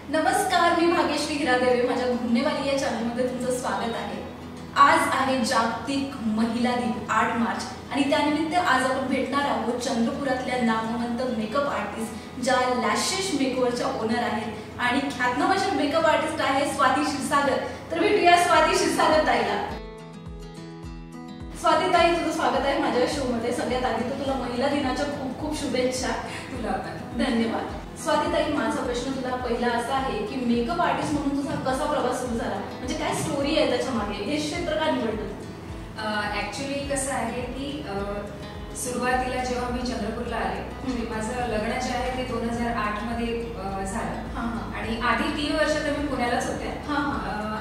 नमस्कार, मी भाग्यश्री हिरादेवी. माझ्या घुमनेवाली या चॅनलमध्ये तुमचं स्वागत आहे. आज आहे जागतिक महिला दिन 8 मार्च आणि त्यानिमित्त आज आपण भेटणार आहोत चंद्रपुरातल्या नामवंत मेकअप आर्टिस्ट ज्या लॅशेस मेकओव्हरच्या ओनर आहेत आणि ख्यातनाम मेकअप आर्टिस्ट आहे स्वाती क्षीरसागर. तर भेटूया स्वाती क्षीरसागर ताईला. स्वाती ताई, तुझं स्वागत आहे माझ्या शो मध्ये. सगळ्यात आधी तर तुला महिला दिनाच्या खूप खूप शुभेच्छा. तुला पण धन्यवाद. स्वाती ताई, माझा प्रश्न तुला पहिला असा आहे की मेकअप आर्टिस्ट म्हणून तुझा कसा प्रवास सुरू झाला, म्हणजे काय स्टोरी आहे त्याच्या मागे, हे क्षेत्र का निवडलं? ऍक्च्युली कसं आहे की सुरुवातीला जेव्हा मी चंद्रपूरला आले, माझं लग्न जे आहे ते 2008 मध्ये झालं आणि आधी 3 वर्ष तर मी पुण्यालाच होते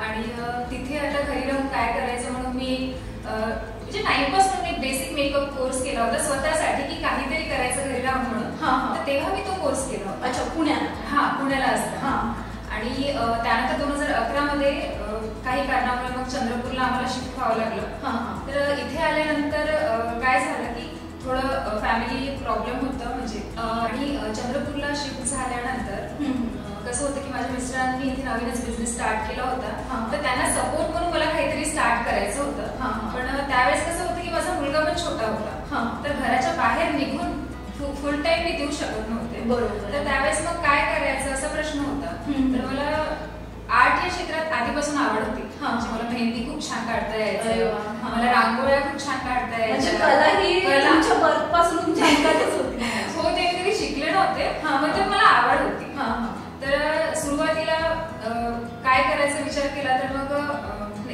आणि तिथे आता घरी राहून काय करायचं म्हणून मी म्हणजे टाइमपास म्हणून एक बेसिक मेकअप कोर्स केला होता स्वतःसाठी की काहीतरी करायचं घरी राहून म्हणून. तर तेव्हा मी तो कोर्स केला होता. अच्छा, पुण्याला? पुण्याला असता. आणि त्यानंतर 2011 मध्ये काही कारणामुळे मग चंद्रपूरला आम्हाला शिफ्ट व्हावं लागलं. तर इथे आल्यानंतर काय झालं की थोडं फॅमिली प्रॉब्लेम होतं म्हणजे आणि चंद्रपूरला शिफ्ट झाल्यानंतर कसं होतं की माझ्या मिस्टरांनी इथे नवीनच बिझनेस स्टार्ट केला होता. तर त्यांना सपोर्ट म्हणून मला काहीतरी स्टार्ट करायचं होतं. पण त्यावेळेस कसं होतं की माझा मुलगा पण छोटा होता, तर घराच्या बाहेर निघून फुल टाइम मी देऊ शकत नव्हते. बरोबर. तर त्यावेळेस मग काय करायचं असा प्रश्न होता. तर मला आर्ट या क्षेत्रात आधीपासून आवड होती. म्हणजे मला मेहंदी खूप छान काढता यायचं, मला रांगोळ्या खूप छान काढता यायच्या. हो, ते मी कधी शिकले नव्हते, पण मला आवड होती. तर सुरुवातीला काय करायचा विचार केला, तर मग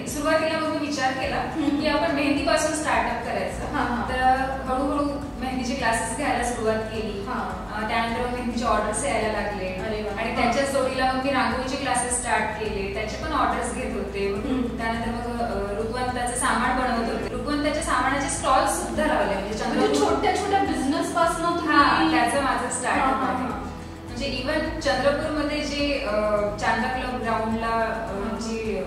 सुरुवातीला मग मी विचार केला की आपण मेहंदी पासून स्टार्टअप करायचं. तर हळूहळू मेहंदीचे क्लासेस घ्यायला सुरुवात केली. त्यानंतर मग मेहंदीचे ऑर्डर्स यायला लागले आणि त्याच्या जोडीला मग मी रांगोळीचे क्लासेस स्टार्ट केले, त्याचे पण ऑर्डर्स घेत होते. त्यानंतर मग रुखवंताचं सामान बनवत होते, रुखवंताच्या सामानाचे स्टॉल सुद्धा लावले. म्हणजे छोट्या छोट्या बिझनेस पासून त्याचं माझं स्टार्टअप आहे. म्हणजे इव्हन चंद्रपूरमध्ये जे चांदा क्लब ग्राउंडला जी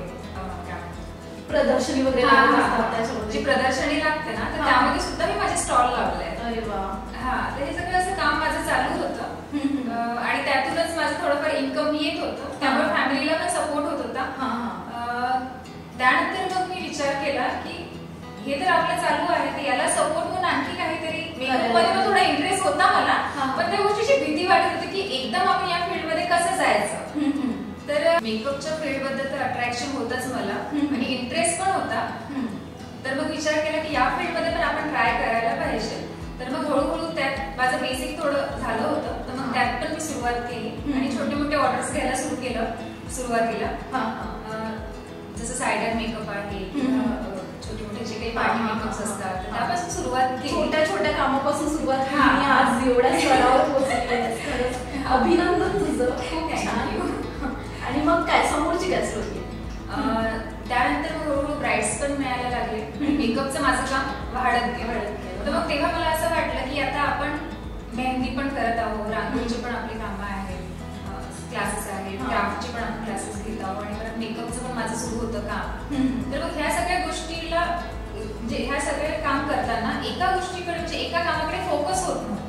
प्रदर्शनी वगैरे जी प्रदर्शनी लागते ना, तर त्यामध्ये सुद्धा मी माझे स्टॉल लावले. अरे वा. तर हे सगळं असं काम माझं चालू होतं आणि त्यातूनच माझं थोडंफार इन्कम येत होतं, त्यामुळे फॅमिलीला पण सपोर्ट होत होता. त्यानंतर मग मी विचार केला की हे तर आपलं चालू आहे, तर याला सपोर्ट म्हणून आणखी काहीतरी मेकअपमध्ये थोडा इंटरेस्ट होता मला, पण त्या गोष्टीची भीती वाटत होती की एकदम आपण या फील्डमध्ये कसं जायचं. तर मेकअपच्या फील्डबद्दल तर अट्रॅक्शन होतच मला आणि इंटरेस्ट पण होता. तर मग विचार केला की या फील्डमध्ये पण आपण ट्राय करायला पाहिजे. तर मग हळूहळू त्यात माझं बेसिक थोडं झालं होतं, तर मग त्यात पण मी सुरुवात केली आणि छोटे मोठे ऑर्डर्स घ्यायला सुरू केलं सुरुवातीला. जसं सायडर मेकअप आहे, छोटे मोठे जे काही पार्टी मेकअप्स असतात, त्यापासून सुरुवात केली. छोट्या छोट्या कामापासून सुरुवात केली आणि आज एवढ्या स्तरावर पोहोचली. अभिनंदन तुझं, खूप छान. आणि मग काय समोरची काय स्टोरी? त्यानंतर मग हळूहळू ब्राइड्स पण मिळायला लागले, मेकअपचं माझं काम वाढत गेलं. तर मग तेव्हा मला असं वाटलं की आता आपण मेहंदी पण करत आहोत, रांगोळीचे पण आपली कामं आहेत, क्लासेस आहेत, क्राफ्टचे पण आपण क्लासेस घेत आहोत आणि परत मेकअपचं पण माझं सुरू होतं काम. तर मग ह्या सगळ्या गोष्टीला म्हणजे ह्या सगळे काम करताना एका गोष्टीकडे म्हणजे एका कामाकडे फोकस होत नव्हतं.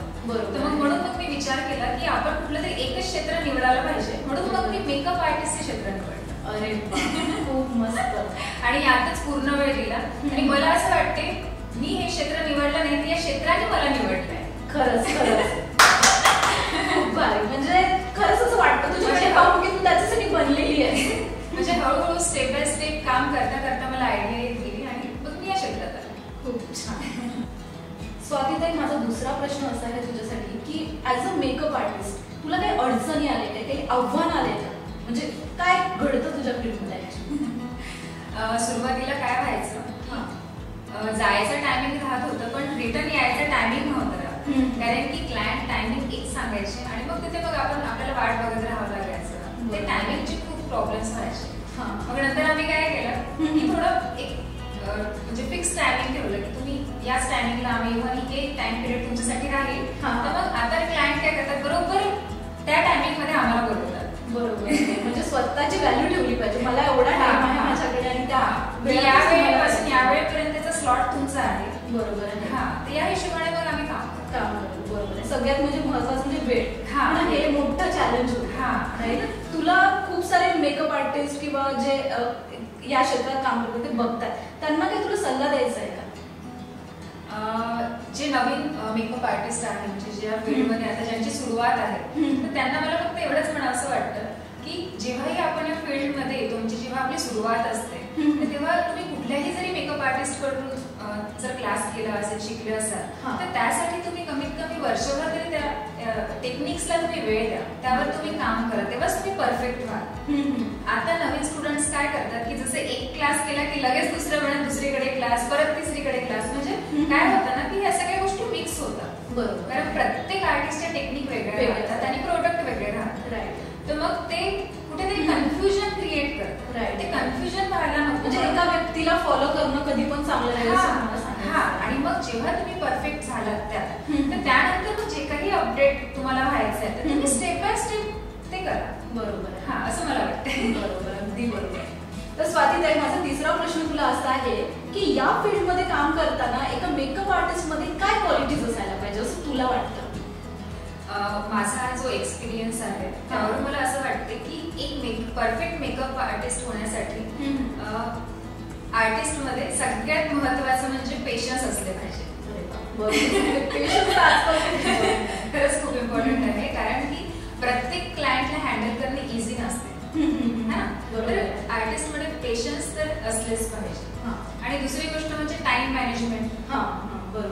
तर मग म्हणून मग मी विचार केला की आपण कुठलं तरी एकच क्षेत्र निवडायला पाहिजे, म्हणून मग मी मेकअप आर्टिस्टचे क्षेत्र निवडलं. अरे खूप मस्त. आणि यातच पूर्ण वेळ दिला आणि मला असं वाटते मी हे क्षेत्र निवडलं नाही, तर या क्षेत्राने मला निवडलंय. खरंच खरंच खूप भारी. म्हणजे खरंच असं वाटतं तुझ्याकडे पाहून की तू त्याच्यासाठी बनलेली आहे. म्हणजे हळूहळू स्टेप बाय स्टेप काम करता करता मला आयडिया येत गेली आणि मग मी या क्षेत्रात आले. खूप छान. स्वातीताई, माझा दुसरा प्रश्न असा आहे तुझ्यासाठी की ऍज अ मेकअप आर्टिस्ट तुला काही अडचणी आल्या का, काही आव्हान आले का, म्हणजे काय घडतं तुझ्या फील्डमध्ये? सुरुवातीला काय व्हायचं, जायचं टायमिंग राहत होतं पण रिटर्न यायचं टायमिंग नव्हतं राहत. कारण की क्लायंट टायमिंग एक सांगायचे आणि मग तिथे मग आपल्याला वाट बघत राहावं लागायचं. ते टायमिंगचे खूप प्रॉब्लेम्स व्हायचे. मग नंतर आम्ही काय केलं की थोडं एक म्हणजे फिक्स टायमिंग ठेवलं की तुम्ही याच टायमिंगला आम्ही येऊ आणि हे टाइम पिरियड तुमच्यासाठी राहील. तर मग आता क्लायंट काय करतात, बरोबर त्या टायमिंग मध्ये आम्हाला बोलवतात. बरोबर. म्हणजे स्वतःची व्हॅल्यू ठेवली पाहिजे, मला एवढा टाइम आहे माझ्याकडे आणि या वेळेपासून या वेळेपर्यंतचा स्लॉट तुमचा आहे. बरोबर आहे. तर या हिशोबाने मग आम्ही काम करतो. बरोबर आहे. सगळ्यात म्हणजे महत्वाचं म्हणजे वेळ. हे मोठं चॅलेंज होतं. तुला मेकअप आर्टिस्ट किंवा जे या क्षेत्रात काम करतात ते बघतात, त्यांना काही तुला सल्ला द्यायचा आहे का? जे नवीन मेकअप आर्टिस्ट आहे, म्हणजे ज्या फील्डमध्ये आता ज्यांची सुरुवात आहे, तर त्यांना मला फक्त एवढंच म्हणावंसं वाटतं की जेव्हाही आपण या फील्डमध्ये येतो, म्हणजे जेव्हा आपली सुरुवात असते, तर तेव्हा तुम्ही कुठल्याही जरी मेकअप आर्टिस्ट कडून जर क्लास केला असेल, शिकले असाल, तर त्यासाठी तुम्ही कमीत कमी वर्षभर तरी त्या टेक्निक्सला तुम्ही वेळ द्या, त्यावर तुम्ही काम करा, तेव्हाच तुम्ही परफेक्ट व्हाल. आता नवीन स्टुडंट्स काय करतात की जसे एक क्लास केला की लगेच दुसऱ्या वेळेत दुसरीकडे क्लास, परत तिसरीकडे क्लास, म्हणजे काय होतं ना की ह्या सगळ्या गोष्टी मिक्स होतात. बरोबर. कारण प्रत्येक आर्टिस्टच्या टेक्निक वेगळ्या राहतात आणि प्रोडक्ट वेगळे राहतात. राईट. तर मग ते कुठेतरी कन्फ्युजन क्रिएट करतात. राईट. ते कन्फ्युजन व्हायला नको. म्हणजे एका व्यक्तीला फॉलो करणं कधी पण चांगलं नाही असं मला सांगायचं. हा, आणि मग जेव्हा तुम्ही परफेक्ट झालात त्यात, तर त्यानंतर मग जे काही अपडेट तुम्हाला व्हायचं आहे, तर तुम्ही स्टेप बाय स्टेप ते करा. बरोबर. हा, असं मला वाटतं. बरोबर, अगदी बरोबर. तर स्वाती ताई, माझा तिसरा प्रश्न तुला असा आहे की या फील्डमध्ये काम करताना एका मेकअप आर्टिस्ट मध्ये काय क्वालिटीज असायला पाहिजे असं तुला वाटतं? माझा जो एक्सपिरियन्स आहे त्यावरून मला असं वाटतं की एक परफेक्ट मेकअप आर्टिस्ट होण्यासाठी आर्टिस्ट मध्ये सगळ्यात महत्वाचं म्हणजे पेशन्स असले पाहिजे. खरंच खूप इम्पॉर्टंट आहे, कारण की प्रत्येक क्लायंटला हँडल करणे इझी नसते. तर आर्टिस्ट मध्ये पेशन्स तर असलेच पाहिजे. आणि दुसरी गोष्ट म्हणजे टाइम मॅनेजमेंट.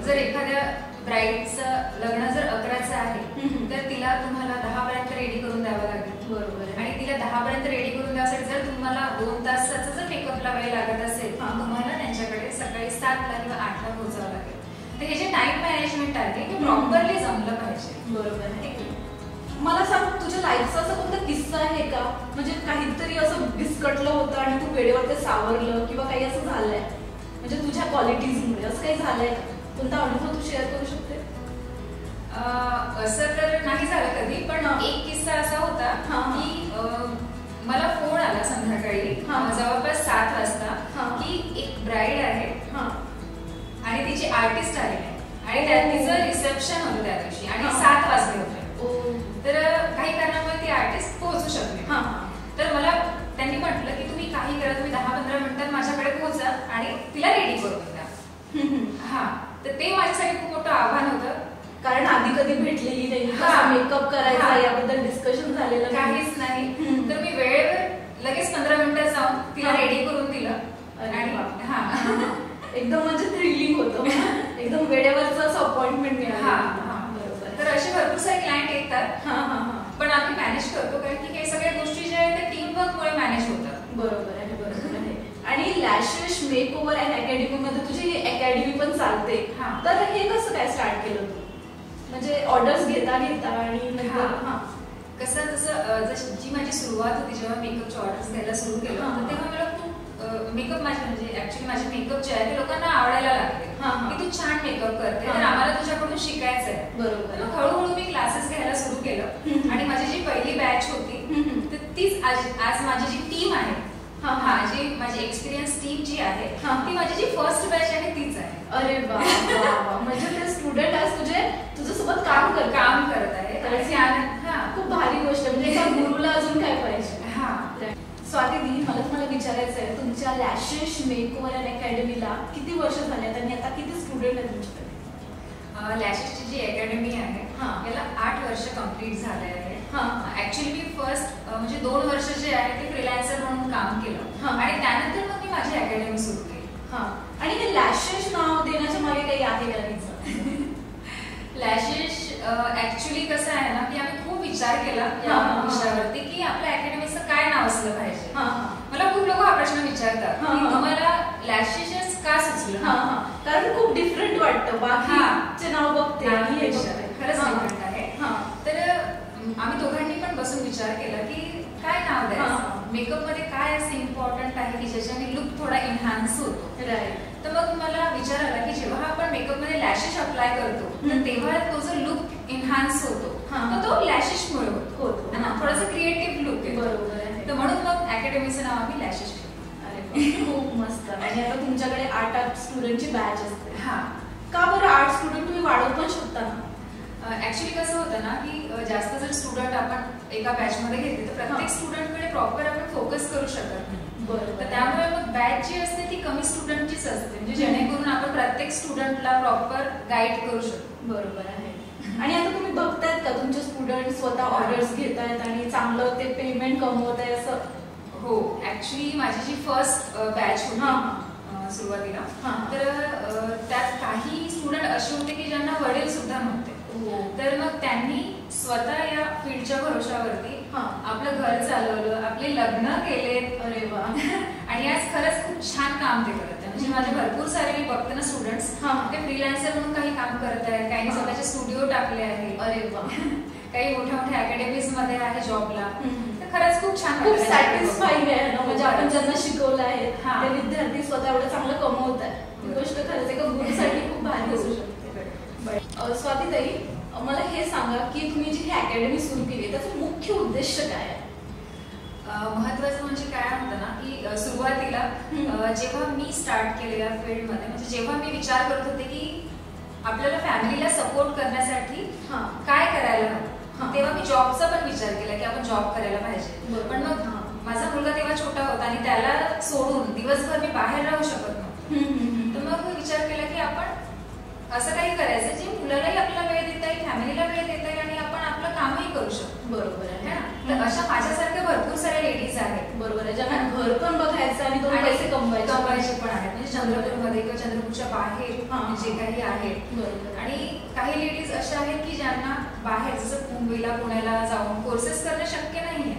जर एखाद्या ब्राईडचं लग्न जर 11चं आहे, तर तिला तुम्हाला 10 पर्यंत रेडी करून द्यावं लागेल. बरोबर. आणि तिला 10 पर्यंत रेडी करून द्यासाठी जर तुम्हाला 2 तासाचा जर मेकअपला वेळ लागत असेल, तुम्हाला त्यांच्याकडे सकाळी 7ला किंवा 8ला पोहोचावं लागेल. तर हे जे टाइम मॅनेजमेंट आहे हे प्रॉपरली जमलं पाहिजे. बरोबर आहे. मला सांग, तुझ्या लाईफचा असा कोणता किस्सा आहे का, म्हणजे काहीतरी असं विस्कटलं होतं आणि तू वेळेवर ते सावरलं किंवा काही असं झालंय, म्हणजे तुझ्या क्वालिटीजमुळे असं काही झालंय का? कोणता अनुभव तू शेअर करू शकते? असं तर नाही झालं कधी, पण एक किस्सा असा होता की मला फोन आला संध्याकाळी जवळपास 7 वाजता की एक ब्राईड आहे आणि तिची आर्टिस्ट आली आणि तिचं रिसेप्शन होतं त्या दिवशी आणि 7 वाजले होते. तर काही कारणामुळे ती आर्टिस्ट पोहोचू शकली. तर मला त्यांनी म्हटलं की तुम्ही काही करा, तुम्ही 10-15 मिनिटात माझ्याकडे पोहोचा आणि तिला रेडी करून द्या. हा, तर ते माझ्यासाठी खूप मोठं आव्हान होतं, कारण आधी कधी भेटलेली नाही, मेकअप करायचा याबद्दल डिस्कशन झालेलं काहीच नाही. तर मी वेळेवर लगेच 15 मिनिटात जाऊन तिला रेडी करून दिलं. आणि एकदम म्हणजे थ्रिलिंग होतं, एकदम वेळेवरच अपॉइंटमेंट मिळालं. तर असे भरपूर सारे क्लायंट येतात, पण आम्ही मॅनेज करतो, कारण की हे सगळ्या गोष्टी ज्या आहेत त्या टीम वर्कमुळे मॅनेज होतात. बरोबर आहे, बरोबर आहे. आणि लॅशेस मेकओव्हर अँड अकॅडमी मध्ये तुझी ही अकॅडमी पण चालते, तर हे कसं काय स्टार्ट केलं तू? म्हणजे ऑर्डर्स घेता आणि कसं जसं जी माझी सुरुवात होती, जेव्हा मेकअपच्या ऑर्डर्स घ्यायला सुरू केलं, तेव्हा मला खूप मेकअप म्हणजे ऍक्च्युली माझे मेकअप जे आहे ते लोकांना आवडायला लागले की तू छान मेकअप करते, तर आम्हाला तुझ्याकडून शिकायचं आहे. बरोबर. मग हळूहळू मी क्लासेस घ्यायला सुरू केलं आणि माझी जी पहिली बॅच होती तर तीच आज माझी जी टीम आहे, जी माझी एक्सपिरियन्स टीम जी आहे, ती माझी जी फर्स्ट बॅच आहे तीच आहे. अरे वा, म्हणजे ते स्टुडंट आज तुझ्यासोबत काम करत आहे. खूप भारी गोष्ट, म्हणजे एका गुरुला अजून काय पाहिजे. स्वाती दी, मला तुम्हाला विचारायचं आहे, तुमच्या लॅशेस मेकओव्हर अँड अकॅडमीला किती वर्ष झाल्यात आणि आता किती स्टुडंट आहेत तुमच्याकडे? लॅशेसची जी अकॅडमी आहे याला 8 वर्ष कंप्लीट झाले आहे. ऍक्च्युली मी फर्स्ट म्हणजे 2 वर्ष जे आहे ते फ्रीलान्सर म्हणून काम केलं आणि त्यानंतर मग मी माझी अकॅडमी सुरू केली. आणि हे लॅशेस नाव देण्याच्या मागे काही आहे का? लॅशेस ऍक्च्युली कसं आहे ना की आम्ही खूप विचार केला या विषयावरती की आपल्या अकॅडमीचं काय नाव असलं पाहिजे. मला खूप लोक हा प्रश्न विचारतात की तुम्हाला लॅशेस का सुचलं, कारण खूप डिफरंट वाटतं बाकीचे नाव बघते. खरंच डिफरंट आहे. तर आम्ही दोघांनी पण बसून विचार केला की काय नाव द्यायचं, मेकअप मध्ये काय असं इम्पॉर्टंट आहे की ज्याच्याने लुक थोडा एनहान्स होतो. तर मग मला विचार आला की जेव्हा आपण मेकअप मध्ये लॅशेस अप्लाय करतो तर तेव्हा तो जो लुक एनहान्स होतो तो लॅशेस मुळे होतो, थोडासा क्रिएटिव्ह लुक आहे. बरोबर आहे. तर म्हणून मग अकॅडमीचं नाव आम्ही लॅशेस ठेवलं. खूप मस्त. आणि आता तुमच्याकडे 8 स्टुडंटची बॅच असते. का बरं 8 स्टुडंट तुम्ही वाढवू पण शकता ना? ऍक्च्युली कसं होतं ना की जास्त जर स्टुडंट आपण एका बॅच मध्ये घेतले तर प्रत्येक स्टुडंटकडे प्रॉपर आपण फोकस करू शकत नाही. बरोबर. तर त्यामुळे मग बॅच जी असते ती कमी स्टुडंटचीच असते, म्हणजे जेणेकरून आपण प्रत्येक स्टुडंटला प्रॉपर गाईड करू शकतो. बरोबर आहे. आणि आता तुम्ही बघतायत का तुमचे स्टुडंट स्वतः ऑर्डर्स घेत आहेत आणि चांगलं ते पेमेंट कमवत आहे असं? हो, ऍक्च्युली माझी जी फर्स्ट बॅच होती सुरुवातीला, तर त्यात काही स्टुडंट असे होते की ज्यांना वडील सुद्धा नव्हते. तर मग त्यांनी स्वतः या फील्डच्या भरोशावरती आपलं घर चालवलं, आपले लग्न केले. अरे वा. आणि आज खरंच खूप छान काम ते करत आहे. म्हणजे माझे भरपूर सारे मी बघते ना स्टुडंट्स, ते फ्रीलान्सर म्हणून काही काम करत आहेत, काही स्वतःचे स्टुडिओ टाकले आहे. अरे वा. काही मोठ्या मोठ्या अकॅडमीज मध्ये आहे जॉबला. खरंच खूप छान, खूप सॅटिस्फाईंग आहे ना. म्हणजे आपण ज्यांना शिकवलं आहे ते विद्यार्थी स्वतः एवढं चांगलं कमवत आहे, ही गोष्ट खरंच एका गुरुसाठी खूप भारी असू शकते. स्वातीताई, मला हे सांगा की तुम्ही जी ही अकॅडमी सुरू केली त्याचा मुख्य उद्देश काय आहे? महत्वाचं म्हणजे काय होतं ना की सुरुवातीला जेव्हा मी स्टार्ट केलं या फील्डमध्ये, म्हणजे जेव्हा मी विचार करत होते की आपल्याला फॅमिलीला सपोर्ट करण्यासाठी काय करायला हवं, तेव्हा मी जॉबचा पण विचार केला की आपण जॉब करायला पाहिजे. पण मग माझा मुलगा तेव्हा छोटा होता आणि त्याला सोडून दिवसभर मी बाहेर राहू शकत नव्हते. तर मग मी विचार केला की आपण असं काही करायचं जे मुलालाही आपल्याला वेळ देता येईल, फॅमिलीला वेळ देता येईल आणि आपण आपलं कामही करू शकतो. बरोबर आहे ना. तर अशा माझ्यासारख्या भरपूर साऱ्या लेडीज आहेत. बरोबर आहे, ज्यांना घर पण बघायचं आणि दोन पैसे कमवायचे पण आहेत. म्हणजे चंद्रपूरमध्ये किंवा चंद्रपूरच्या बाहेर जे काही आहेत. आणि काही लेडीज अशा आहेत की ज्यांना बाहेर जसं मुंबईला पुण्याला जाऊन कोर्सेस करणं शक्य नाहीये,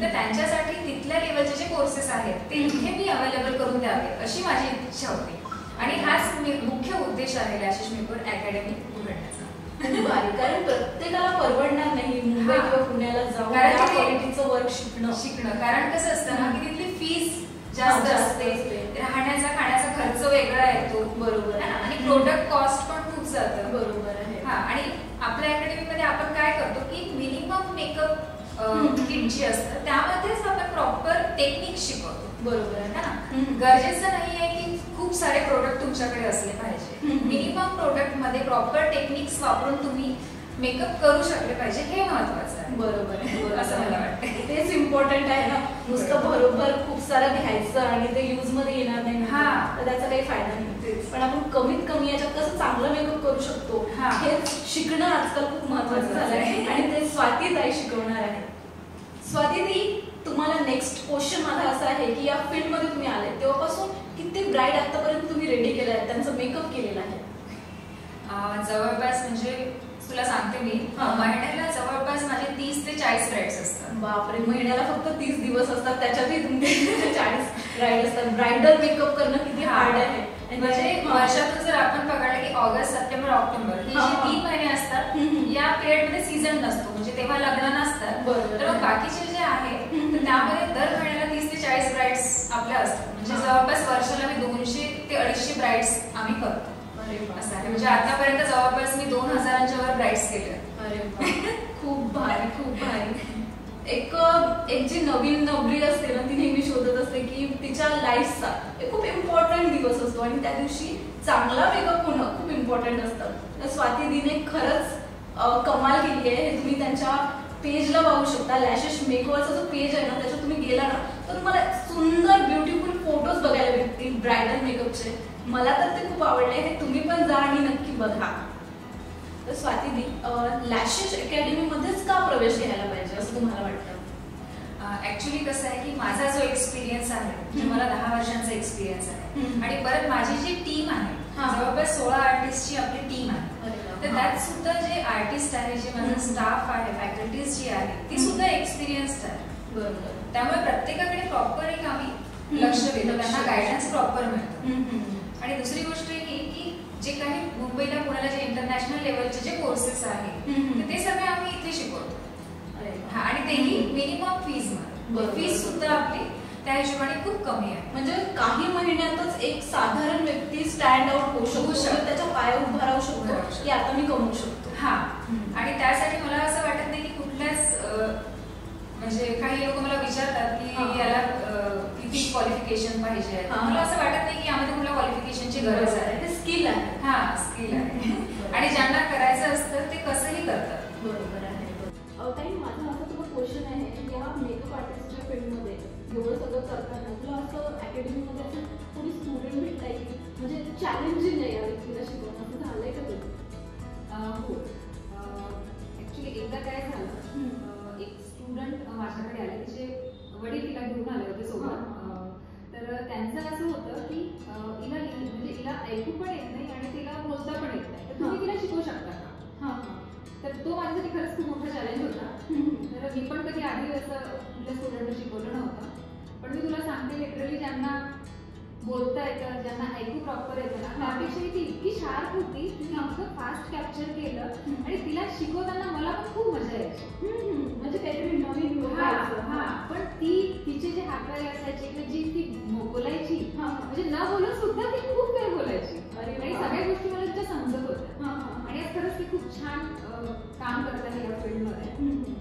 तर त्यांच्यासाठी तिथल्या लेवलचे जे कोर्सेस आहेत ते इथे मी अवेलेबल करून द्यावे अशी माझी इच्छा होती. आणि हाच मुख्य उद्देश आहे लॅशेस मेकर अकॅडमी उघडण्याचा. कारण प्रत्येकाला परवडणार नाही मुंबई किंवा पुण्याला जाऊन क्वालिटीचं वर्क शिकणं. कारण कसं असतं ना की तिथली फीस जास्त असते, राहण्याचा खाण्याचा खर्च वेगळा येतो. बरोबर आहे. आणि प्रोडक्ट कॉस्ट पण खूप जातं. बरोबर आहे. आणि आपल्या अकॅडमीमध्ये आपण काय करतो की मिनिमम मेकअप किट जी असतं त्यामध्येच आपण प्रॉपर टेक्निक शिकवतो. बरोबर आहे ना. गरजेचं नाहीये की खूप सारे प्रोडक्ट तुमच्याकडे असले पाहिजे. मिनिमम प्रोडक्ट मध्ये प्रॉपर टेक्निक्स वापरून तुम्ही मेकअप करू शकले पाहिजे, हे महत्वाचं आहे. बरोबर आहे, असं मला वाटतं. तेच इम्पॉर्टंट आहे ना. नुसतं बरोबर खूप सारं घ्यायचं आणि ते युज मध्ये येणार नाही तर त्याचा काही फायदा नाही. पण आपण कमीत कमी याच्यात कसं चांगलं मेकअप करू शकतो हे शिकणं आजकाल खूप महत्वाचं झालं आहे आणि ते स्वातीताई शिकवणार आहे. स्वातीताई, तुम्हाला नेक्स्ट क्वेश्चन माझा असा आहे की या फील्ड मध्ये तुम्ही आले तेव्हापासून किती ब्राईड आतापर्यंत तुम्ही रेडी केलं आहे, त्यांचा मेकअप केलेला आहे? जवळपास म्हणजे तुला सांगते मी, महिन्याला जवळपास माझे 30 ते 40 ब्राईड्स असतात. बापरे, महिन्याला फक्त 30 दिवस असतात, त्याच्यातही तुमचे 40 ब्राईड असतात. ब्रायडल मेकअप करणं किती हार्ड आहे. म्हणजे वर्षातून जर आपण बघायला की ऑगस्ट, सप्टेंबर, ऑक्टोबर ही जी 3 महिने असतात या पिरियड मध्ये सीझन नसतो, म्हणजे तेव्हा लग्न नसतात. तर मग बाकीचे जे आहे तर त्यामध्ये दर महिन्याला 30 ते 40 ब्राईड्स आपल्या असतात. म्हणजे जवळपास वर्षाला मी 200 ते 250 ब्राईड्स आम्ही करतो. असं आहे. म्हणजे आतापर्यंत जवळपास मी 2000च्या वर ब्राईड्स केले. अरे खूप भारी, खूप भारी. एक जी नवीन नवरी असते ना ती नेहमी शोधत असते की तिच्या लाईफचा एक खूप इम्पॉर्टंट दिवस असतो आणि त्या दिवशी चांगला मेकअप होणं खूप इम्पॉर्टंट असतं. स्वातीने खरंच कमाल केली आहे. हे तुम्ही त्यांच्या पेजला पाहू शकता. लॅशेस मेकअपचा जो पेज आहे ना त्याच्यात तुम्ही गेला ना तर तुम्हाला सुंदर ब्युटिफुल फोटोज बघायला भेटतील ब्रायडल मेकअपचे. मला तर ते खूप आवडले. हे तुम्ही पण जा आणि नक्की बघा. तर स्वातीनी, लॅशेस अकॅडमी मध्येच का प्रवेश घ्यायला पाहिजे असं तुम्हाला वाटतं? ऍक्च्युली कसं आहे की माझा जो एक्सपिरियन्स आहे म्हणजे मला 10 वर्षांचा एक्सपिरियन्स आहे आणि परत माझी जी टीम आहे जवळपास 16 आर्टिस्टची आपली टीम आहे. तर त्यात सुद्धा जे आर्टिस्ट आहे, जे माझा स्टाफ आहे, फॅकल्टीज जी आहे ती सुद्धा एक्सपिरियन्स्ड आहे. बरोबर. त्यामुळे प्रत्येकाकडे प्रॉपर एक आम्ही लक्ष देतो, त्यांना गायडन्स प्रॉपर मिळतो. आणि दुसरी गोष्ट ही की जे काही मुंबईला पुण्याला जे इंटरनॅशनल लेवलचे जे कोर्सेस आहेत ते सगळे आम्ही इथे शिकवतो. आणि तेही मिनिमम फीज मध्ये. फीज सुद्धा आपली त्या हिशोबाने खूप कमी आहे. म्हणजे काही महिन्यातच एक साधारण व्यक्ती स्टँड आउट होऊ शकतो, त्याच्या पायावर उभा राहू शकतो की आता मी कमवू शकतो. आणि त्यासाठी मला असं वाटत नाही की कुठल्याच म्हणजे काही लोक मला विचारतात की याला किती क्वालिफिकेशन पाहिजे. मला असं वाटत नाही की यामध्ये कुठल्या क्वालिफिकेशनची गरज आहे. स्किल आहे. स्किल आहे. आणि ज्यांना करायचं असतं ते कसंही करतात. बरोबर आहे. ताई, माझा असा तुम्हाला क्वेश्चन आहे की हा मेकअप आर्टिस्टच्या फील्डमध्ये एवढं सगळं करताना तुला असं अकॅडमीमध्ये असं कोणी स्टुडंट भेटताय की म्हणजे चॅलेंजिंग आहे या व्यक्तीला शिकवणं, असं झालंय का तुला? हो, ऍक्च्युली एकदा काय झालं, एक स्टुडंट माझ्याकडे आले, तिचे वडील तिला घेऊन आले होते सोबत. तर त्यांचं असं होतं की हिला ऐकू पण येत नाही आणि तिला बोलता पण येत नाही, तर तुम्ही तिला शिकवू शकता का? तर तो माझ्यासाठी खरंच खूप मोठा चॅलेंज होता. तर मी पण कधी आधी असं कुठल्या स्टुडंटला शिकवलं नव्हतं. पण मी तुला सांगते, लिटरली ज्यांना बोलता येतं, ज्यांना ऐकू प्रॉपर येतं ना, त्यापेक्षा ती इतकी शार्प होती, तिने इतकं फास्ट कॅप्चर केलं आणि तिला शिकवताना मला पण खूप मजा यायची. म्हणजे काहीतरी नवीन पण तिचे जे हातवारे असायचे किंवा जी ती बोलायची, म्हणजे न बोलून सुद्धा ती खूप वेळ बोलायची आणि सगळ्या गोष्टी मला तिच्या समजत होत्या. आणि आज खरंच ती खूप छान काम करत आहे या फील्डमध्ये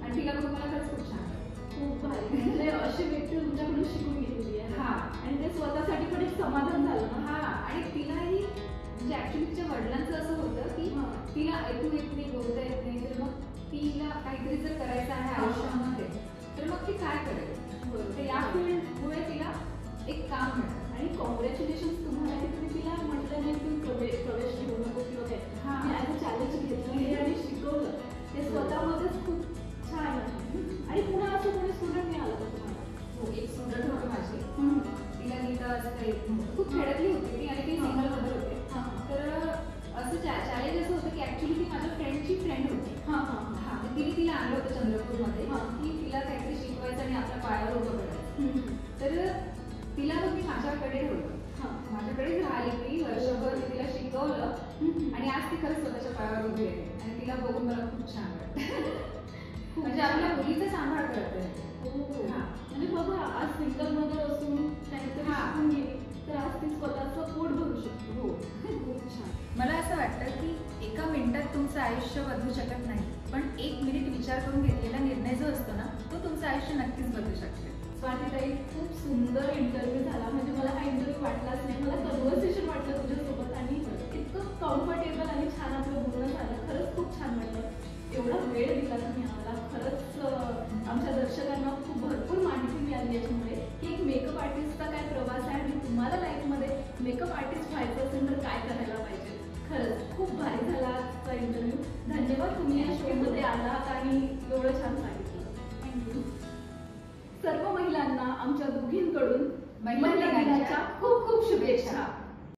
आणि तिला बघून मला खरंच खूप छान खूप भारी. म्हणजे अशी व्यक्ती तुमच्याकडून शिकून गेलेली आहे. आणि ते स्वतःसाठी पण एक समाधान झालं ना. आणि तिलाही म्हणजे ऍक्च्युली तिच्या वडिलांचं असं होतं की तिला ऐकू येत नाही, बोलता येत नाही, तर मग तिला काहीतरी जर करायचं आहे आयुष्यामध्ये तर मग ती काय करेल. तर या फील्डमुळे तिला एक काम मिळतं. आणि कॉंग्रॅच्युलेशन तुम्हाला की तुम्ही तिला म्हटलं नाही की प्रवेश घेऊ नको किंवा काय चॅलेंज घेतलं आणि शिकवलं, ते स्वतःमध्येच खूप छान आहे. आणि पुन्हा असं कोणी स्टुडंट नाही आलं का तुम्हाला? हो, एक स्टुडंट होती माझी, तिला गीता असं येत नव्हतं, खूप खेळतली होती ती आणि ती सिंगल मदर होते. तर असं चॅलेंज असं होतं की ऍक्च्युली ती माझ्या फ्रेंडची फ्रेंड होती. तिला आणलं होतं चंद्रपूरमध्ये की तिला काहीतरी शिकवायचं आणि आपल्या पायावर उभं करायचं. तर तिला मग मी माझ्याकडे ठेवलं, माझ्याकडेच राहिली ती वर्षभर. मी तिला शिकवलं आणि आज ती खरंच स्वतःच्या पायावर उभी आहे आणि तिला बघून मला खूप छान वाटतं. म्हणजे आपल्या मुलीचा सांभाळ करते. म्हणजे बघा, आज सिंगल मदर असून काहीतरी शिकून गेली तर आज ती स्वतःचं पोट भरू शकते. खूप छान. मला असं वाटतं की एका मिनिटात तुमचं आयुष्य बदलू शकत नाही, पण 1 मिनिट विचार करून घेतलेला निर्णय जो असतो ना, तो तुमचं आयुष्य नक्कीच बदलू शकते. स्वातीताई, खूप सुंदर इंटरव्ह्यू झाला. म्हणजे मला हा इंटरव्ह्यू वाटलाच नाही, मला कन्व्हर्सेशन वाटलं तुझ्यासोबत आणि इतकं कम्फर्टेबल आणि छान आपलं बोलणं झालं. खरंच खूप छान वाटलं. एवढा वेळ दिला तुम्ही आम्हाला. खरंच आमच्या दर्शकांना खूप भरपूर माहिती मिळाली याच्यामुळे की एक मेकअप आर्टिस्टचा काय प्रवास आहे आणि तुम्हाला लाईफमध्ये मेकअप आर्टिस्ट व्हायचं असेल तर काय करायला पाहिजे. खरंच खूप भारी झाला आजचा इंटरव्ह्यू. धन्यवाद, तुम्ही या शोमध्ये आलात आणि एवढं छान सांगितलं. थँक्यू. सर्व महिलांना आमच्या दोघींकडून महिला दिनाच्या खूप खूप शुभेच्छा.